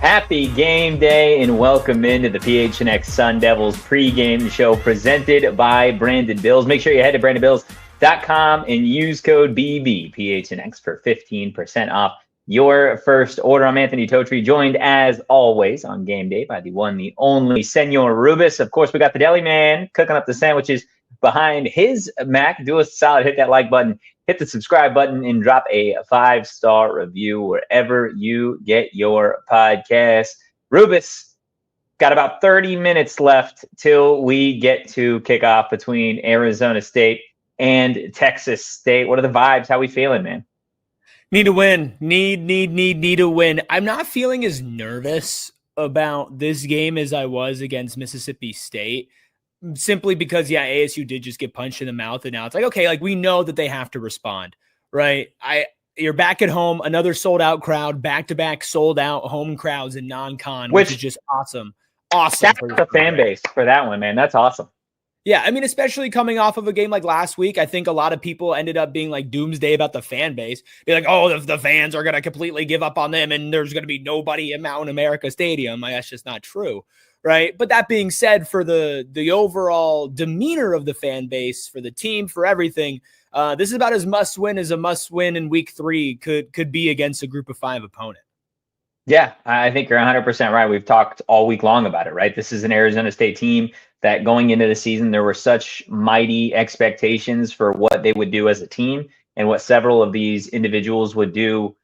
Happy game day and welcome into the PHNX Sun Devils pregame show presented by Branded Bills. Make sure you head to brandedbills.com and use code BBPHNX for 15% off your first order. I'm Anthony Totri, joined as always on game day by the one, the only Senor Rubis. Of course, we got the deli man cooking up the sandwiches behind his Mac. Do us a solid, hit that like button, hit the subscribe button, and drop a 5-star review wherever you get your podcast. Rubis, got about 30 minutes left till we get to kickoff between Arizona State and Texas State. What are the vibes? How we feeling, man? Need to win. Need to win. I'm not feeling as nervous about this game as I was against Mississippi State. Simply because, yeah, ASU did just get punched in the mouth, and now it's like, okay, like we know that they have to respond, right? You're back at home, another sold-out crowd, back-to-back sold-out home crowds in non-con, which is just awesome. Awesome. That's the fan base for that one, man. That's awesome. Yeah, I mean, especially coming off of a game like last week, I think a lot of people ended up being like doomsday about the fan base. Be like, oh, the fans are going to completely give up on them, and there's going to be nobody in Mountain America Stadium. Like, that's just not true. Right. But that being said, for the overall demeanor of the fan base, for the team, for everything, this is about as must win as a must win in week 3 could be against a group of 5 opponent. Yeah, I think you're 100% right. We've talked all week long about it, right? This is an Arizona State team that going into the season, there were such mighty expectations for what they would do as a team and what several of these individuals would do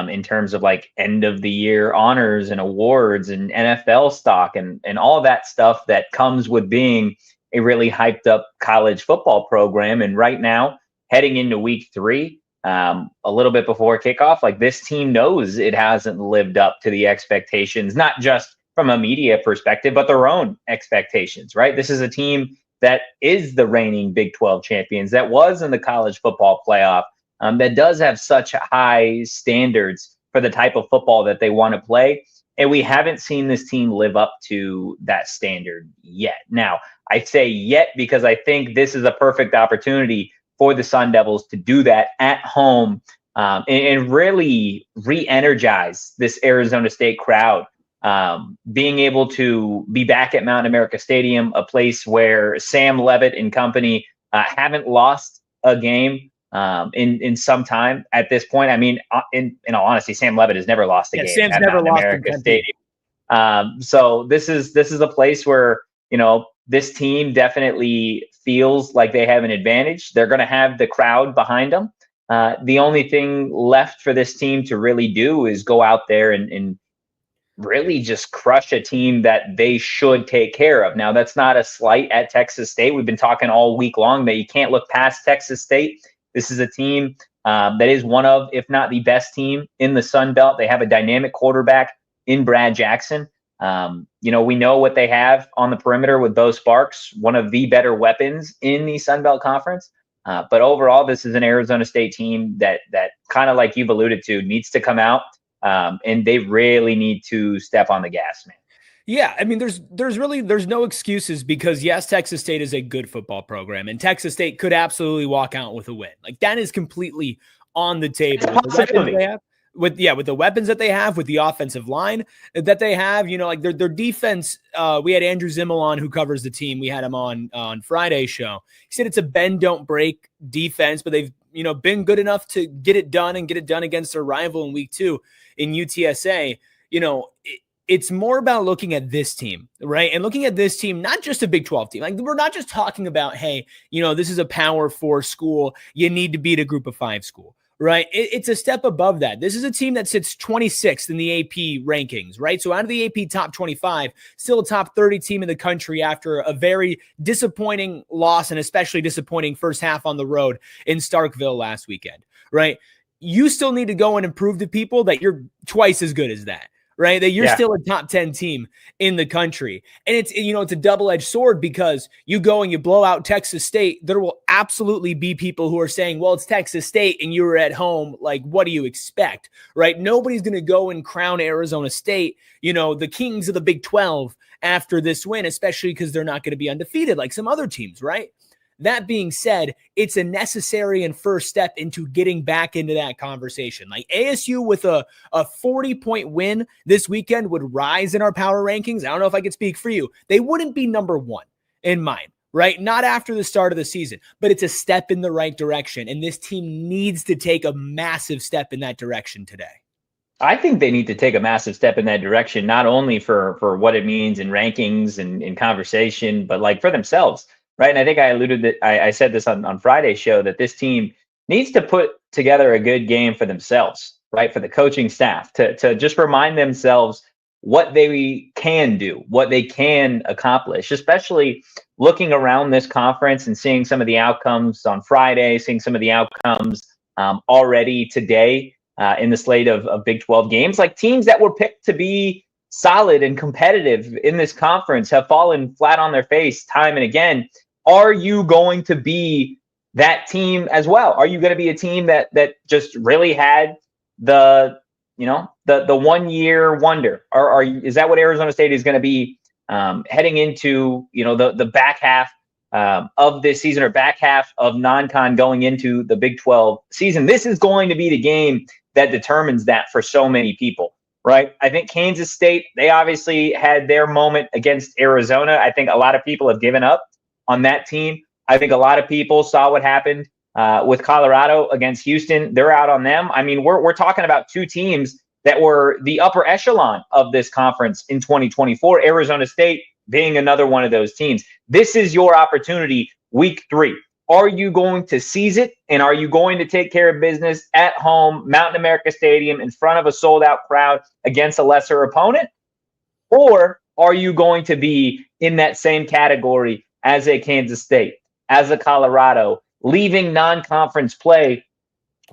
in terms of like end of the year honors and awards and NFL stock and all that stuff that comes with being a really hyped up college football program. And right now, heading into week 3, a little bit before kickoff, like this team knows it hasn't lived up to the expectations, not just from a media perspective, but their own expectations, right? This is a team that is the reigning Big 12 champions, that was in the college football playoff, that does have such high standards for the type of football that they want to play. And we haven't seen this team live up to that standard yet. Now, I say yet because I think this is a perfect opportunity for the Sun Devils to do that at home and really re-energize this Arizona State crowd. Being able to be back at Mountain America Stadium, a place where Sam Leavitt and company haven't lost a game in some time at this point. I mean, in all honesty, Sam Leavitt has never lost a game. Sam's at never Mountain lost America in Stadium. So this is a place where, you know, this team definitely feels like they have an advantage. They're going to have the crowd behind them. The only thing left for this team to really do is go out there and really just crush a team that they should take care of. Now, that's not a slight at Texas State. We've been talking all week long that you can't look past Texas State. This is a team that is one of, if not the best team in the Sun Belt. They have a dynamic quarterback in Brad Jackson. You know, we know what they have on the perimeter with Bo Sparks, one of the better weapons in the Sun Belt Conference. But overall, this is an Arizona State team that kind of like you've alluded to needs to come out and they really need to step on the gas, man. Yeah, I mean, there's no excuses because yes, Texas State is a good football program, and Texas State could absolutely walk out with a win. Like that is completely on the table. With the weapons that they have, with the offensive line that they have, you know, like their defense. We had Andrew Zimmel on, who covers the team. We had him on Friday's show. He said it's a bend don't break defense, but they've, you know, been good enough to get it done against their rival in week 2 in UTSA. You know, it's more about looking at this team, right? And looking at this team, not just a Big 12 team. Like we're not just talking about, hey, you know, this is a Power 4 school. You need to beat a Group of 5 school. right? It's a step above that. This is a team that sits 26th in the AP rankings, right? So out of the AP top 25, still a top 30 team in the country after a very disappointing loss and especially disappointing first half on the road in Starkville last weekend, right? You still need to go and improve to people that you're twice as good as that, right? That you're still a top 10 team in the country. And it's a double-edged sword because you go and you blow out Texas State. There will absolutely be people who are saying, well, it's Texas State and you were at home. Like, what do you expect, right? Nobody's going to go and crown Arizona State, the kings of the Big 12 after this win, especially because they're not going to be undefeated like some other teams, right? That being said, it's a necessary and first step into getting back into that conversation. Like ASU with a 40-point win this weekend would rise in our power rankings. I don't know if I could speak for you. They wouldn't be number one in mine, right? Not after the start of the season, but it's a step in the right direction. And this team needs to take a massive step in that direction today. I think they need to take a massive step in that direction, not only for what it means in rankings and in conversation, but like for themselves. Right. And I think I alluded that I said this on Friday's show that this team needs to put together a good game for themselves, right? For the coaching staff to just remind themselves what they can do, what they can accomplish, especially looking around this conference and seeing some of the outcomes on Friday, seeing some of the outcomes already today in the slate of Big 12 games, like teams that were picked to be solid and competitive in this conference have fallen flat on their face time and again. Are you going to be that team as well? Are you going to be a team that just really had the 1 year wonder? Or is that what Arizona State is going to be heading into, the back half of this season or back half of non-con going into the Big 12 season? This is going to be the game that determines that for so many people, right? I think Kansas State, they obviously had their moment against Arizona. I think a lot of people have given up on that team. I think a lot of people saw what happened with Colorado against Houston. They're out on them. I mean, we're talking about two teams that were the upper echelon of this conference in 2024, Arizona State being another one of those teams. This is your opportunity, week 3. Are you going to seize it? And are you going to take care of business at home, Mountain America Stadium, in front of a sold-out crowd against a lesser opponent? Or are you going to be in that same category as a Kansas State, as a Colorado, leaving non-conference play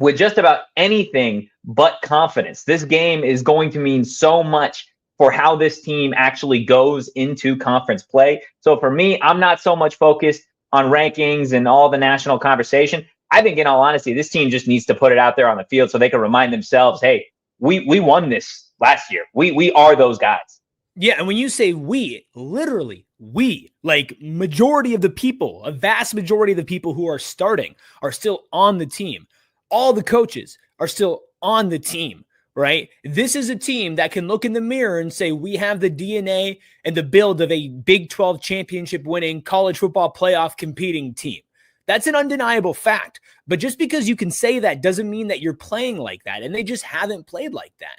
with just about anything but confidence? This game is going to mean so much for how this team actually goes into conference play. So for me, I'm not so much focused on rankings and all the national conversation. I think, in all honesty, this team just needs to put it out there on the field so they can remind themselves, hey, we won this last year. We are those guys. Yeah, and when you say we, literally we, like majority of the people, a vast majority of the people who are starting are still on the team. All the coaches are still on the team, right? This is a team that can look in the mirror and say, we have the DNA and the build of a Big 12 championship winning college football playoff competing team. That's an undeniable fact. But just because you can say that doesn't mean that you're playing like that. And they just haven't played like that.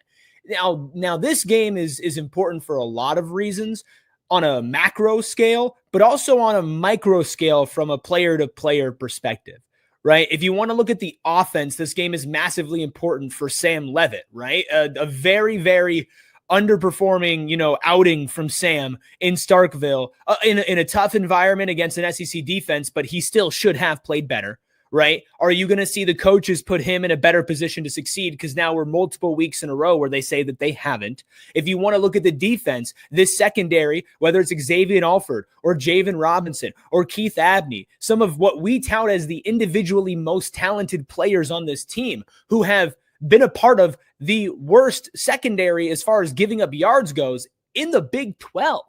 Now this game is important for a lot of reasons on a macro scale, but also on a micro scale from a player-to-player perspective, right? If you want to look at the offense, this game is massively important for Sam Leavitt, right? A very, very underperforming, outing from Sam in Starkville in a tough environment against an SEC defense, but he still should have played better. Right? Are you going to see the coaches put him in a better position to succeed? Because now we're multiple weeks in a row where they say that they haven't. If you want to look at the defense, this secondary, whether it's Xavier Alford or Javen Robinson or Keith Abney, some of what we tout as the individually most talented players on this team who have been a part of the worst secondary as far as giving up yards goes in the Big 12.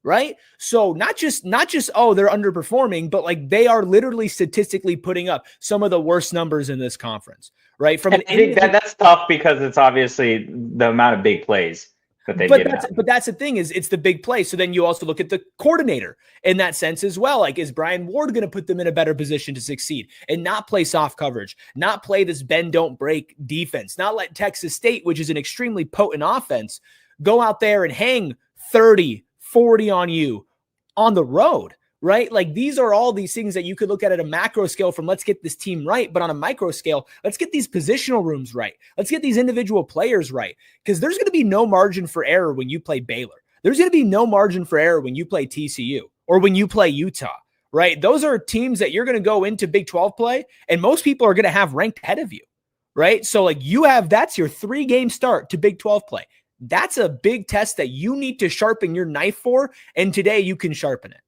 Right? So not just, oh, they're underperforming, but like they are literally statistically putting up some of the worst numbers in this conference, right? I think that's tough because it's obviously the amount of big plays that they give out. But that's the thing is it's the big play. So then you also look at the coordinator in that sense as well. Like, is Brian Ward going to put them in a better position to succeed and not play soft coverage, not play this bend, don't break defense, not let Texas State, which is an extremely potent offense, go out there and hang 30, 40 on you on the road, right? Like these are all these things that you could look at a macro scale from let's get this team right, but on a micro scale, let's get these positional rooms right. Let's get these individual players right, because there's going to be no margin for error when you play Baylor. There's going to be no margin for error when you play TCU or when you play Utah, right? Those are teams that you're going to go into Big 12 play, and most people are going to have ranked ahead of you, right? So like that's your 3-game start to Big 12 play. That's a big test that you need to sharpen your knife for, and today you can sharpen it.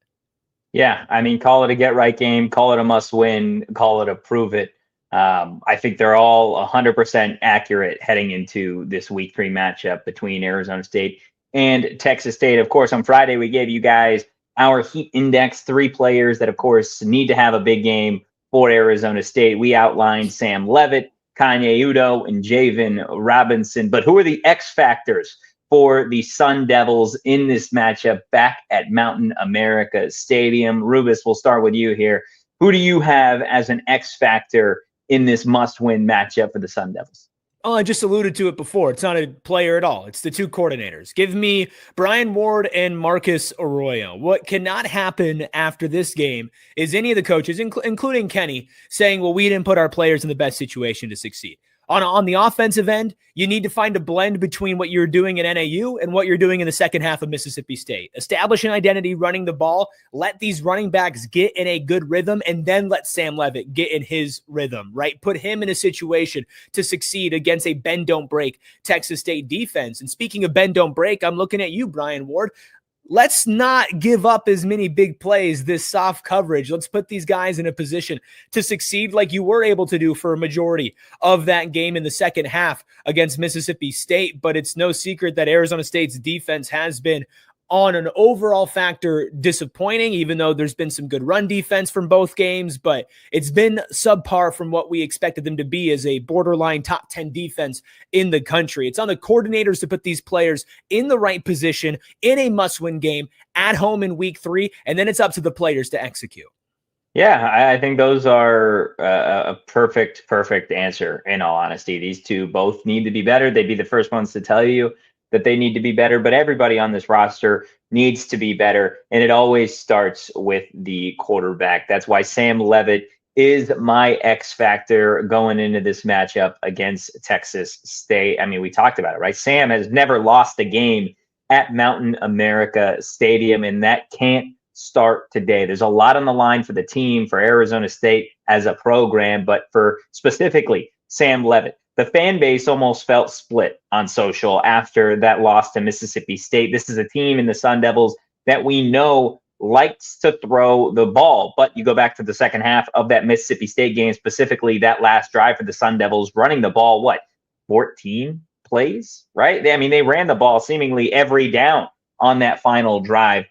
Yeah, I mean, call it a get-right game, call it a must-win, call it a prove-it. I think they're all 100% accurate heading into this Week 3 matchup between Arizona State and Texas State. Of course, on Friday, we gave you guys our Heat Index, 3 players that, of course, need to have a big game for Arizona State. We outlined Sam Leavitt, Kanye Udo, and Javen Robinson. But who are the X factors for the Sun Devils in this matchup back at Mountain America Stadium? Rubus, we'll start with you here. Who do you have as an X factor in this must-win matchup for the Sun Devils? Oh, I just alluded to it before. It's not a player at all. It's the 2 coordinators. Give me Brian Ward and Marcus Arroyo. What cannot happen after this game is any of the coaches, including Kenny, saying, well, we didn't put our players in the best situation to succeed. On the offensive end, you need to find a blend between what you're doing in NAU and what you're doing in the second half of Mississippi State. Establish an identity running the ball, let these running backs get in a good rhythm, and then let Sam Leavitt get in his rhythm, right? Put him in a situation to succeed against a bend-don't-break Texas State defense. And speaking of bend-don't-break, I'm looking at you, Brian Ward. Let's not give up as many big plays, this soft coverage. Let's put these guys in a position to succeed like you were able to do for a majority of that game in the second half against Mississippi State. But it's no secret that Arizona State's defense has been on an overall factor disappointing, even though there's been some good run defense from both games, but it's been subpar from what we expected them to be as a borderline top 10 defense in the country. It's on the coordinators to put these players in the right position in a must-win game at home in Week 3, and then it's up to the players to execute. Yeah, I think those are a perfect answer, in all honesty. These two both need to be better. They'd be the first ones to tell you that they need to be better, but everybody on this roster needs to be better, and it always starts with the quarterback. That's why Sam Leavitt is my X factor going into this matchup against Texas State. I mean, we talked about it, right? Sam has never lost a game at Mountain America Stadium, and that can't start today. There's a lot on the line for the team, for Arizona State as a program, but for specifically Sam Leavitt. The fan base almost felt split on social after that loss to Mississippi State. This is a team in the Sun Devils that we know likes to throw the ball. But you go back to the second half of that Mississippi State game, specifically that last drive for the Sun Devils, running the ball, 14 plays, right? I mean, they ran the ball seemingly every down on that final drive.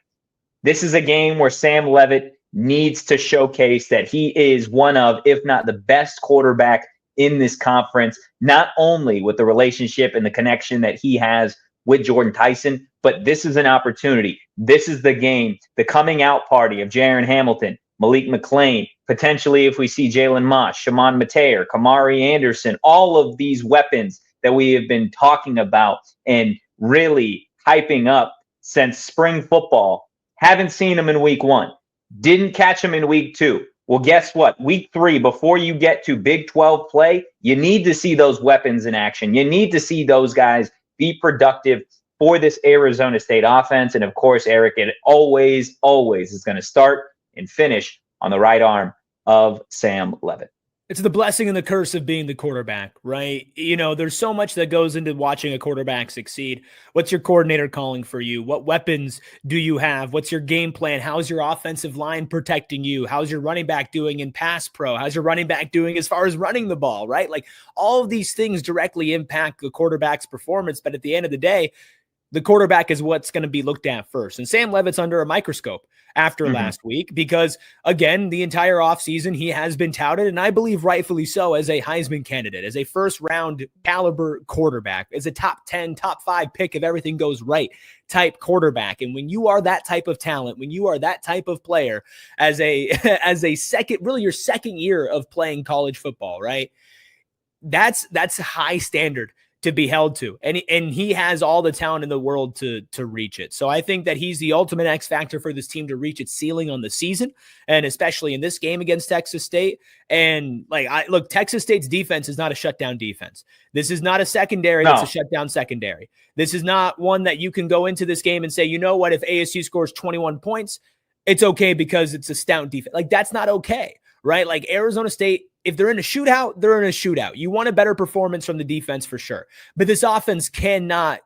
This is a game where Sam Leavitt needs to showcase that he is one of, if not the best quarterback in this conference, not only with the relationship and the connection that he has with Jordyn Tyson, but this is an opportunity. This is the game, the coming out party of Jaron Hamilton, Malik McClain, potentially if we see Jalen Moss, Shimon Mateer, Kamari Anderson, all of these weapons that we have been talking about and really hyping up since spring football. Haven't seen them in Week 1. Didn't catch them in Week 2. Well, guess what? Week 3, before you get to Big 12 play, you need to see those weapons in action. You need to see those guys be productive for this Arizona State offense. And of course, Erik, it always is going to start and finish on the right arm of Sam Leavitt. It's the blessing and the curse of being the quarterback, right? You know, there's so much that goes into watching a quarterback succeed. What's your coordinator calling for you? What weapons do you have? What's your game plan? How's your offensive line protecting you? How's your running back doing in pass pro? How's your running back doing as far as running the ball, right? Like all of these things directly impact the quarterback's performance. But at the end of the day, the quarterback is what's going to be looked at first. And Sam Leavitt's under a microscope after last week because, again, the entire offseason he has been touted, and I believe rightfully so, as a Heisman candidate, as a first-round caliber quarterback, as a top 10, top 5 pick if everything goes right type quarterback. And when you are that type of talent, when you are that type of player as a second, really your second year of playing college football, right? That's a high standard to be held to. And he has all the talent in the world to reach it. So I think that he's the ultimate X factor for this team to reach its ceiling on the season, and especially in this game against Texas State. And look, Texas State's defense is not a shutdown defense. This is not a secondary that's a shutdown secondary. This is not one that you can go into this game and say, you know what, if ASU scores 21 points, it's okay because it's a stout defense. Like, that's not okay, right? Like, Arizona State, if they're in a shootout, they're in a shootout. You want a better performance from the defense for sure. But this offense cannot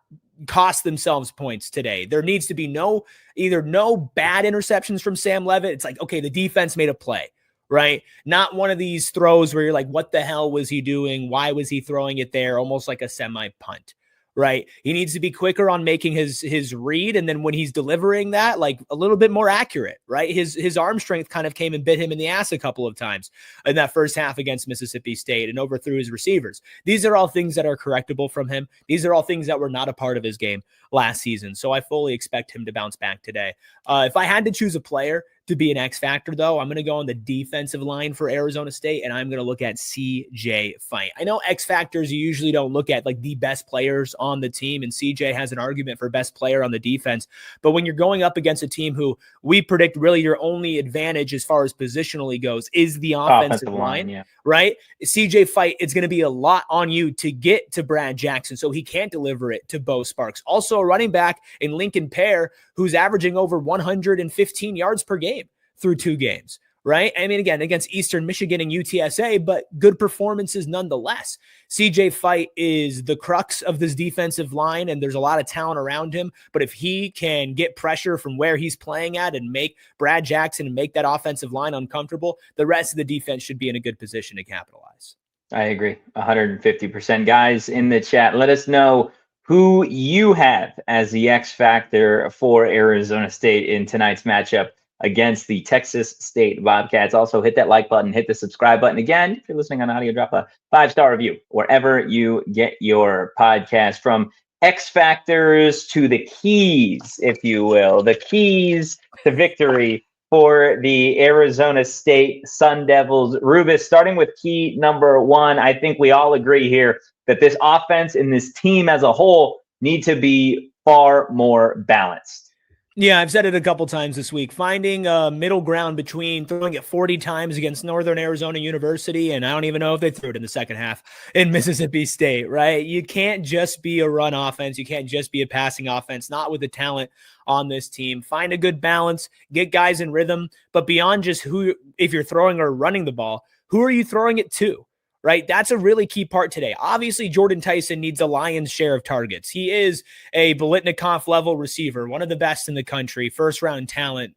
cost themselves points today. There needs to be no bad interceptions from Sam Leavitt. It's like, okay, the defense made a play, right? Not one of these throws where you're like, what the hell was he doing? Why was he throwing it there? Almost like a semi-punt. Right. He needs to be quicker on making his read. And then when he's delivering that, like, a little bit more accurate, right? His arm strength kind of came and bit him in the ass a couple of times in that first half against Mississippi State and overthrew his receivers. These are all things that are correctable from him. These are all things that were not a part of his game last season. So I fully expect him to bounce back today. If I had to choose a player to be an X factor, though, I'm going to go on the defensive line for Arizona State, and I'm going to look at CJ Fite. I know X factors, you usually don't look at like the best players on the team, and CJ has an argument for best player on the defense. But when you're going up against a team who we predict really your only advantage as far as positionally goes is the offensive line, right? CJ Fite, it's going to be a lot on you to get to Brad Jackson, so he can't deliver it to Bo Sparks. Also a running back in Lincoln Pear who's averaging over 115 yards per game through 2 games, right? I mean, again, against Eastern Michigan and UTSA, but good performances nonetheless. CJ Fite is the crux of this defensive line, and there's a lot of talent around him. But if he can get pressure from where he's playing at and make Brad Jackson and make that offensive line uncomfortable, the rest of the defense should be in a good position to capitalize. I agree 150%. Guys in the chat, let us know who you have as the X factor for Arizona State in tonight's matchup against the Texas State Bobcats. Also, hit that like button, hit the subscribe button. Again, if you're listening on audio, drop a 5-star review wherever you get your podcast. From X factors to the keys, if you will, the keys to victory for the Arizona State Sun Devils. Rubus, starting with key number 1, I think we all agree here that this offense and this team as a whole need to be far more balanced. Yeah, I've said it a couple times this week. Finding a middle ground between throwing it 40 times against Northern Arizona University, and I don't even know if they threw it in the second half, in Mississippi State, right? You can't just be a run offense. You can't just be a passing offense, not with the talent on this team. Find a good balance, get guys in rhythm, but beyond just who, if you're throwing or running the ball, who are you throwing it to? Right? That's a really key part today. Obviously, Jordyn Tyson needs a lion's share of targets. He is a Biletnikoff level receiver, one of the best in the country, first round talent,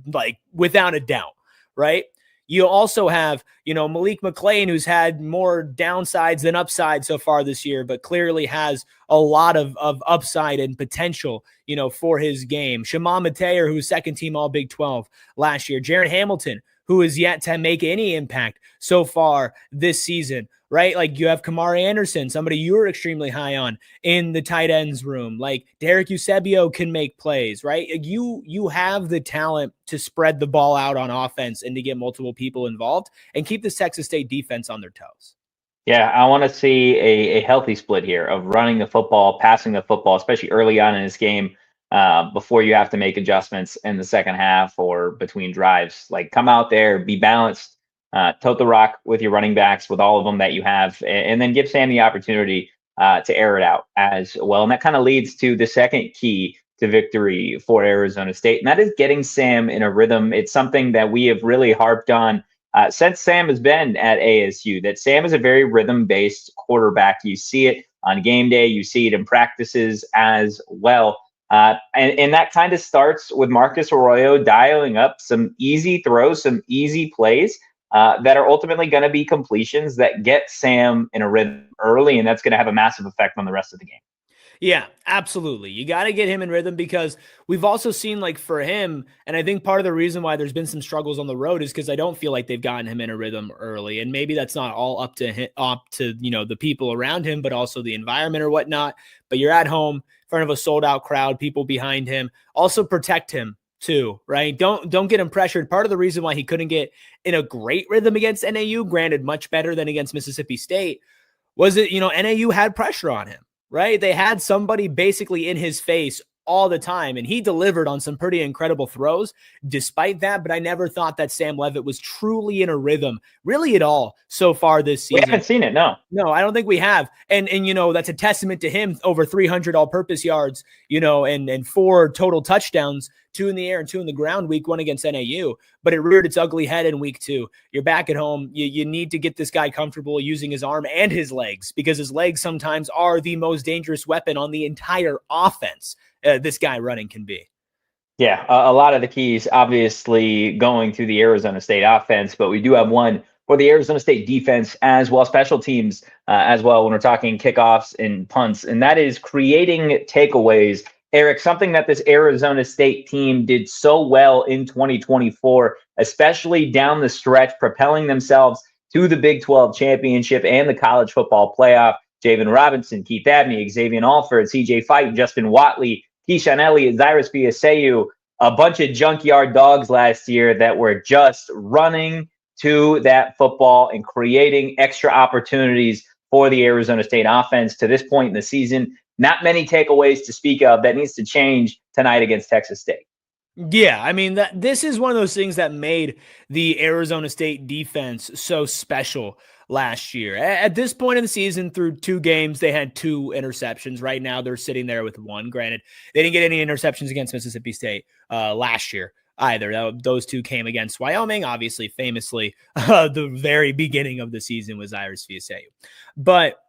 like without a doubt, right? You also have, Malik McClain, who's had more downsides than upside so far this year, but clearly has a lot of upside and potential, for his game. Shema Mateer, who's second team All Big 12 last year. Jaron Hamilton, who is yet to make any impact so far this season, right? Like, you have Kamari Anderson, somebody you were extremely high on in the tight ends room. Like, Derek Eusebio can make plays, right? You have the talent to spread the ball out on offense and to get multiple people involved and keep the Texas State defense on their toes. Yeah, I want to see a healthy split here of running the football, passing the football, especially early on in this game. Before you have to make adjustments in the second half or between drives. Like, come out there, be balanced, tote the rock with your running backs, with all of them that you have, and then give Sam the opportunity to air it out as well. And that kind of leads to the second key to victory for Arizona State, and that is getting Sam in a rhythm. It's something that we have really harped on since Sam has been at ASU, that Sam is a very rhythm-based quarterback. You see it on game day. You see it in practices as well. And that kind of starts with Marcus Arroyo dialing up some easy throws, some easy plays that are ultimately going to be completions that get Sam in a rhythm early, and that's going to have a massive effect on the rest of the game. Yeah, absolutely. You got to get him in rhythm, because we've also seen, like, for him, and I think part of the reason why there's been some struggles on the road is because I don't feel like they've gotten him in a rhythm early. And maybe that's not all up to the people around him, but also the environment or whatnot. But you're at home in front of a sold out crowd, people behind him. Also protect him too, right? Don't get him pressured. Part of the reason why he couldn't get in a great rhythm against NAU, granted much better than against Mississippi State, was that, NAU had pressure on him. right? They had somebody basically in his face all the time, and he delivered on some pretty incredible throws despite that. But I never thought that Sam Leavitt was truly in a rhythm really at all so far this season. We haven't seen it, no. No, I don't think we have. And that's a testament to him. Over 300 all-purpose yards, and 4 total touchdowns, 2 in the air and 2 in the ground week 1 against NAU. But it reared its ugly head in week 2. You're back at home. You need to get this guy comfortable using his arm and his legs, because his legs sometimes are the most dangerous weapon on the entire offense this guy running can be. Yeah, a lot of the keys obviously going through the Arizona State offense, but we do have one for the Arizona State defense as well, special teams as well, when we're talking kickoffs and punts, and that is creating takeaways. Erik, something that this Arizona State team did so well in 2024, especially down the stretch, propelling themselves to the Big 12 championship and the college football playoff. Javen Robinson, Keith Abney, Xavier Alford, CJ Fight, Justin Watley, Keyshawn Elliott, Cyrus Biaseu, a bunch of junkyard dogs last year that were just running to that football and creating extra opportunities for the Arizona State offense to this point in the season. Not many takeaways to speak of. That needs to change tonight against Texas State. Yeah, I mean, this is one of those things that made the Arizona State defense so special last year. At this point in the season, through 2 games, they had 2 interceptions. Right now, they're sitting there with 1. Granted, they didn't get any interceptions against Mississippi State last year either. Those 2 came against Wyoming, obviously, famously. The very beginning of the season was Cyrus Biaseu. But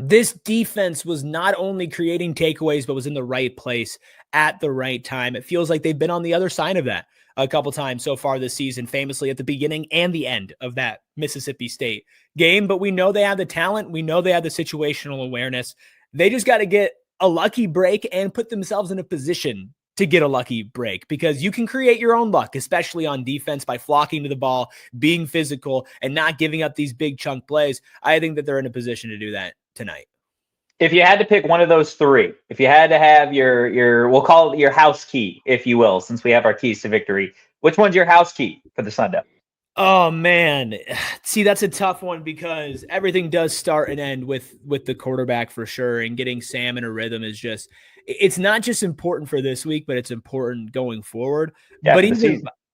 this defense was not only creating takeaways, but was in the right place at the right time. It feels like they've been on the other side of that a couple times so far this season, famously at the beginning and the end of that Mississippi State game. But we know they have the talent. We know they have the situational awareness. They just got to get a lucky break and put themselves in a position to get a lucky break, because you can create your own luck, especially on defense, by flocking to the ball, being physical, and not giving up these big chunk plays. I think that they're in a position to do that tonight. If you had to pick one of those 3, if you had to have your we'll call it your house key, if you will, since we have our keys to victory, which one's your house key for the Sun Devils? Oh man, see, that's a tough one, because everything does start and end with the quarterback for sure, and getting Sam in a rhythm is just, it's not just important for this week, but it's important going forward. Yeah,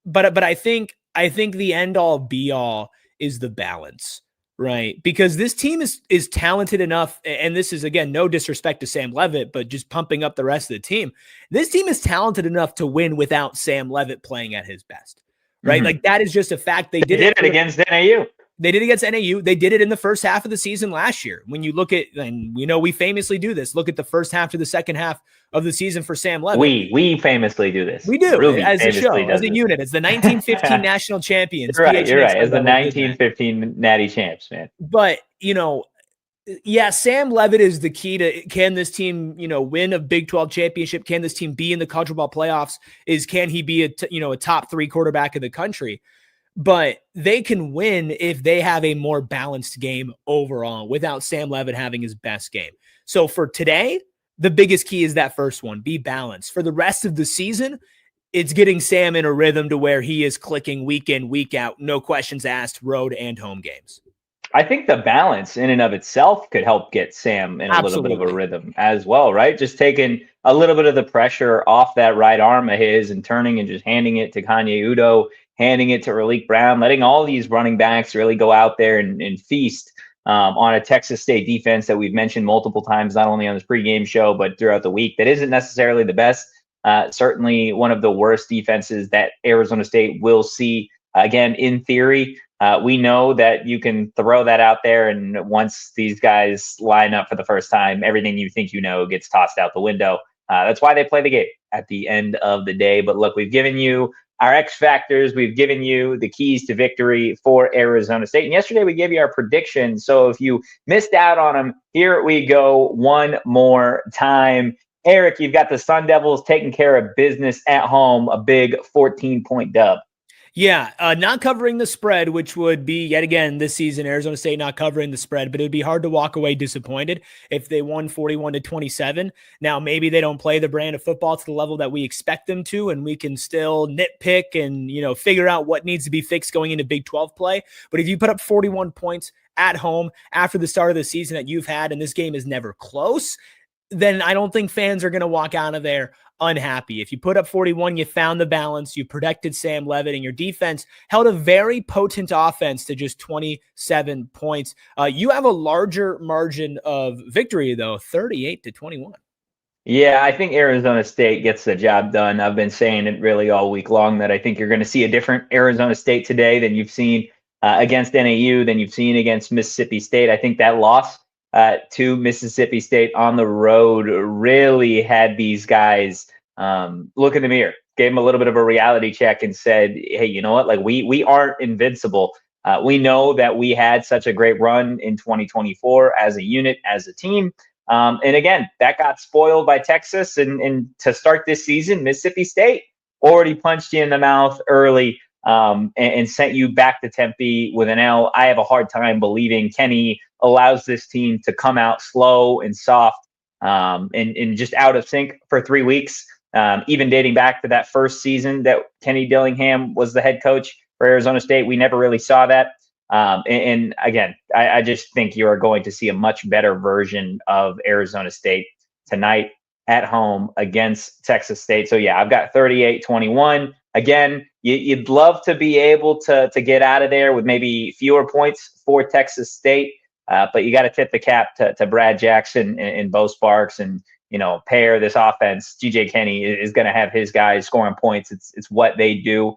but I think the end all be all is the balance. Right. Because this team is talented enough. And this is, again, no disrespect to Sam Leavitt, but just pumping up the rest of the team. This team is talented enough to win without Sam Leavitt playing at his best. Right. Like, that is just a fact. They did it against NAU. They did against NAU. They did it in the first half of the season last year. When you look at, and we know we famously do this, look at the first half to the second half of the season for Sam Leavitt. We famously do this. We do, as a show, as a unit. It's the 1915 national champions. You're right. It's the 1915 Natty champs, man. But, yeah, Sam Leavitt is the key to, can this team, win a Big 12 championship? Can this team be in the college football playoffs? Can he be a top 3 quarterback in the country? But they can win if they have a more balanced game overall without Sam Leavitt having his best game. So for today, the biggest key is that first one, be balanced. For the rest of the season, it's getting Sam in a rhythm to where he is clicking week in, week out, no questions asked, road and home games. I think the balance in and of itself could help get Sam in a little bit of a rhythm as well, right? Just taking a little bit of the pressure off that right arm of his and turning and just handing it to Kanye Udoh, handing it to Raleek Brown, letting all these running backs really go out there and feast on a Texas State defense that we've mentioned multiple times, not only on this pregame show, but throughout the week. That isn't necessarily the best, certainly one of the worst defenses that Arizona State will see. Again, in theory, we know that you can throw that out there, and once these guys line up for the first time, everything you think you know gets tossed out the window. That's why they play the game at the end of the day. But look, we've given you our X factors. We've given you the keys to victory for Arizona State. And yesterday we gave you our predictions. So if you missed out on them, here we go one more time. Erik, you've got the Sun Devils taking care of business at home, a big 14-point dub. Yeah, not covering the spread, which would be, yet again, this season, Arizona State not covering the spread, but it would be hard to walk away disappointed if they won 41-27. Now, maybe they don't play the brand of football to the level that we expect them to, and we can still nitpick and, figure out what needs to be fixed going into Big 12 play. But if you put up 41 points at home after the start of the season that you've had, and this game is never close, then I don't think fans are going to walk out of there unhappy. If you put up 41, you found the balance, you protected Sam Leavitt, and your defense held a very potent offense to just 27 points. You have a larger margin of victory, though, 38-21. Yeah, I think Arizona State gets the job done. I've been saying it really all week long that I think you're going to see a different Arizona State today than you've seen against NAU, than you've seen against Mississippi State. I think that loss to Mississippi State on the road really had these guys look in the mirror, gave them a little bit of a reality check and said, hey, you know what? Like we aren't invincible. We know that we had such a great run in 2024 as a unit, as a team. And again, that got spoiled by Texas. And to start this season, Mississippi State already punched you in the mouth early and sent you back to Tempe with an L. I have a hard time believing Kenny allows this team to come out slow and soft and just out of sync for 3 weeks, even dating back to that first season that Kenny Dillingham was the head coach for Arizona State. We never really saw that. And again, I just think you are going to see a much better version of Arizona State tonight at home against Texas State. So yeah, I've got 38-21. Again, you'd love to be able to get out of there with maybe fewer points for Texas State. But you got to tip the cap to Brad Jackson and Bo Sparks and, pair this offense. GJ Kenny is going to have his guys scoring points. It's what they do.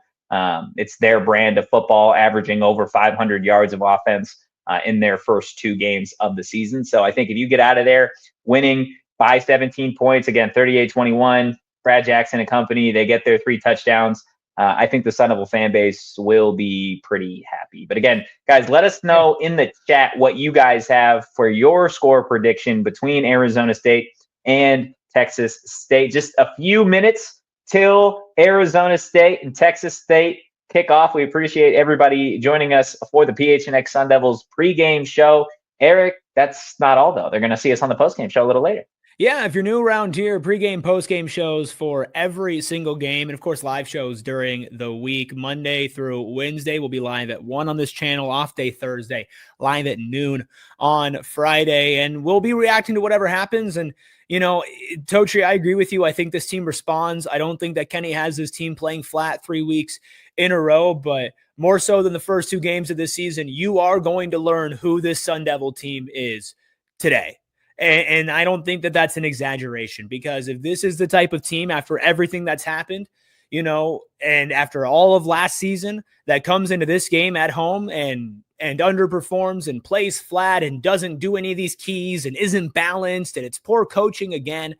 It's their brand of football, averaging over 500 yards of offense in their first 2 games of the season. So I think if you get out of there winning by 17 points, again, 38-21, Brad Jackson and company, they get their 3 touchdowns. I think the Sun Devil fan base will be pretty happy. But again, guys, let us know in the chat what you guys have for your score prediction between Arizona State and Texas State. Just a few minutes till Arizona State and Texas State kick off. We appreciate everybody joining us for the PHNX Sun Devils pregame show. Erik, that's not all, though. They're going to see us on the postgame show a little later. Yeah, if you're new around here, pregame, postgame shows for every single game. And of course, live shows during the week. Monday through Wednesday, we'll be live at 1 on this channel. Off day Thursday, live at noon on Friday. And we'll be reacting to whatever happens. And, Totri, I agree with you. I think this team responds. I don't think that Kenny has his team playing flat 3 weeks in a row. But more so than the first 2 games of this season, you are going to learn who this Sun Devil team is today. And I don't think that that's an exaggeration, because if this is the type of team after everything that's happened, and after all of last season that comes into this game at home and underperforms and plays flat and doesn't do any of these keys and isn't balanced and it's poor coaching again,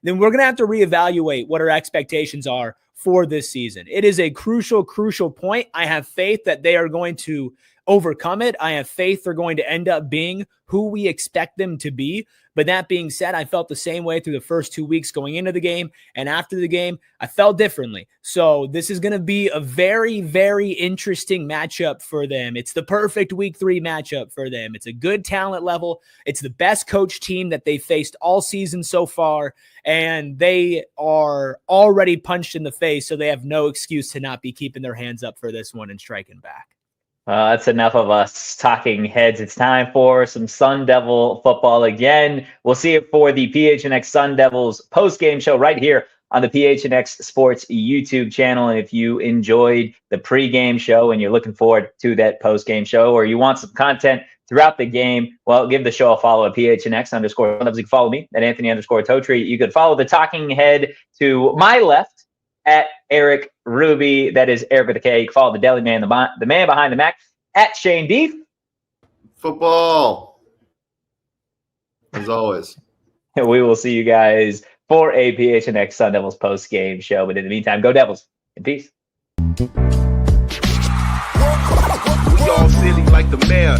then we're going to have to reevaluate what our expectations are for this season. It is a crucial, crucial point. I have faith that they are going to overcome it. I have faith they're going to end up being who we expect them to be. But that being said, I felt the same way through the first 2 weeks going into the game. And after the game, I felt differently. So this is going to be a very, very interesting matchup for them. It's the perfect week 3 matchup for them. It's a good talent level. It's the best coach team that they faced all season so far. And they are already punched in the face. So they have no excuse to not be keeping their hands up for this one and striking back. That's enough of us talking heads. It's time for some Sun Devil football again. We'll see it for the PHNX Sun Devils post-game show right here on the PHNX Sports YouTube channel. And if you enjoyed the pregame show and you're looking forward to that post-game show, or you want some content throughout the game, well, give the show a follow at PHNX_Sun Devils. You can follow me at Anthony_Totri. You could follow the talking head to my left at Erik Ruby. That is Erik with a K. You can follow the Deli Man, the man behind the Mac, at Shane Deef. Football, as always. And we will see you guys for a PHNX Sun Devils post-game show. But in the meantime, go Devils in peace. We all silly like the mayor.